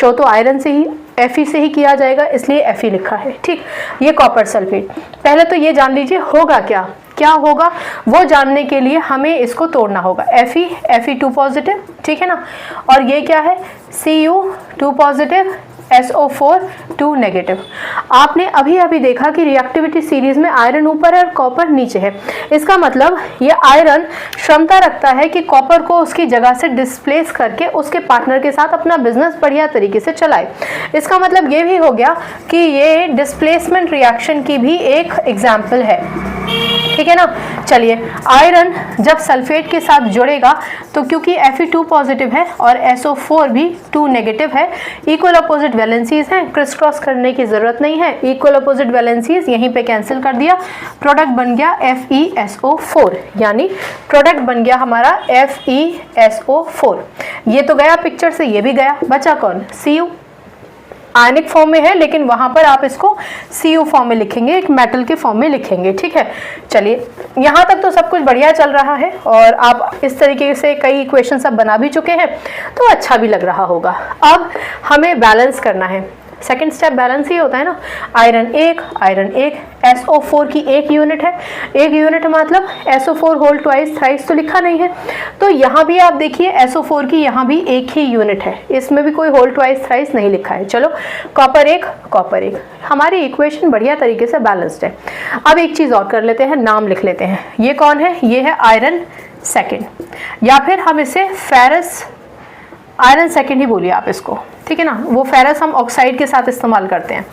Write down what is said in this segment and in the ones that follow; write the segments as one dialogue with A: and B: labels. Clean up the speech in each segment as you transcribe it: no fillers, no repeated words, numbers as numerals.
A: Show तो iron से ही Fe से ही किया जाएगा, इसलिए Fe लिखा है। ठीक, ये कॉपर सल्फेट। पहले तो ये जान लीजिए होगा क्या, क्या होगा वो जानने के लिए हमें इसको तोड़ना होगा। Fe2 पॉजिटिव, ठीक है ना, और ये क्या है Cu2 पॉजिटिव, SO4 2 नेगेटिव। आपने अभी अभी देखा कि रिएक्टिविटी सीरीज में आयरन ऊपर है और कॉपर नीचे है। इसका मतलब ये आयरन क्षमता रखता है कि कॉपर को उसकी जगह से डिस्प्लेस करके उसके पार्टनर के साथ अपना बिजनेस बढ़िया तरीके से चलाए। इसका मतलब ये भी हो गया कि ये डिस्प्लेसमेंट रिएक्शन की भी एक एग्जाम्पल है, ठीक है ना। चलिए, आयरन जब सल्फेट के साथ जुड़ेगा तो क्योंकि Fe2 पॉजिटिव है और SO4 भी 2 नेगेटिव है, इक्वल अपोजिट वैलेंसीज हैं, क्रिस क्रॉस करने की जरूरत नहीं है, इक्वल अपोजिट वैलेंसीज यहीं पे कैंसिल कर दिया, प्रोडक्ट बन गया FeSO4, यानी प्रोडक्ट बन गया हमारा FeSO4। ये तो गया पिक्चर से, ये भी गया, बचा कौन, Cu। आयनिक फॉर्म में है लेकिन वहां पर आप इसको Cu फॉर्म में लिखेंगे, एक मेटल के फॉर्म में लिखेंगे, ठीक है। चलिए, यहाँ तक तो सब कुछ बढ़िया चल रहा है और आप इस तरीके से कई इक्वेशन सब बना भी चुके हैं तो अच्छा भी लग रहा होगा। अब हमें बैलेंस करना है, सेकेंड स्टेप बैलेंस ही होता है ना। आयरन एक, SO4 की एक यूनिट है, एक यूनिट मतलब SO4 होल ट्वाइस थ्राइस तो लिखा नहीं है, तो यहाँ भी आप देखिए SO4 की यहाँ भी एक ही यूनिट है, इसमें भी कोई होल ट्वाइस थ्राइस नहीं लिखा है। चलो, कॉपर एक, हमारी इक्वेशन बढ़िया तरीके से बैलेंस्ड है। अब एक चीज़ और कर लेते हैं, नाम लिख लेते हैं। ये कौन है, ये है आयरन सेकेंड, या फिर हम इसे फेरस आयरन सेकेंड ही बोलिए आप इसको, ठीक है ना। वो फेरस हम ऑक्साइड के साथ इस्तेमाल करते हैं,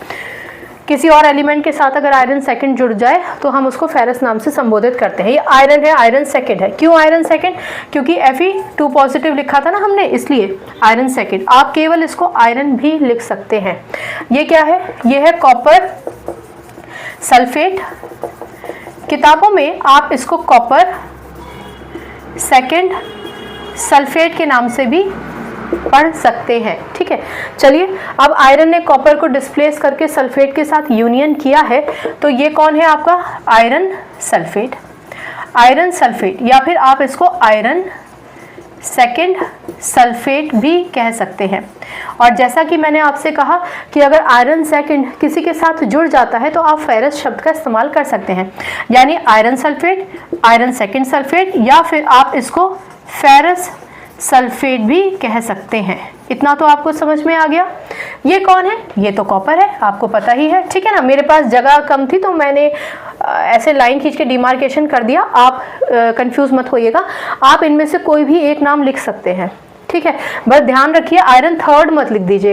A: किसी और एलिमेंट के साथ अगर आयरन सेकेंड जुड़ जाए तो हम उसको फेरस नाम से संबोधित करते हैं। ये आयरन है, आयरन सेकेंड है। क्यों आयरन सेकेंड, क्योंकि Fe2 पॉजिटिव लिखा था ना हमने, इसलिए आयरन सेकेंड। आप केवल इसको आयरन भी लिख सकते हैं। ये क्या है, ये है कॉपर सल्फेट, किताबों में आप इसको कॉपर सेकेंड सल्फेट के नाम से भी पढ़ सकते हैं, ठीक है। चलिए, अब आयरन ने कॉपर को डिस्प्लेस करके सल्फेट के साथ यूनियन किया है, तो ये कौन है आपका आयरन सल्फेट, या फिर आप इसको आयरन सेकेंड सल्फेट भी कह सकते हैं। और जैसा कि मैंने आपसे कहा कि अगर आयरन सेकेंड किसी के साथ जुड़ जाता है तो आप फेरस शब्द का इस्तेमाल कर सकते हैं, यानी iron sulphate, iron second sulphate, या फिर आप इसको फेरस सल्फेट भी कह सकते हैं। इतना तो आपको समझ में आ गया। ये कौन है, ये तो कॉपर है, आपको पता ही है, ठीक है ना। मेरे पास जगह कम थी तो मैंने ऐसे लाइन खींच के डिमार्केशन कर दिया, आप कंफ्यूज मत होइएगा, आप इनमें से कोई भी एक नाम लिख सकते हैं, ठीक है। बस ध्यान रखिए आयरन थर्ड मत लिख दीजिए।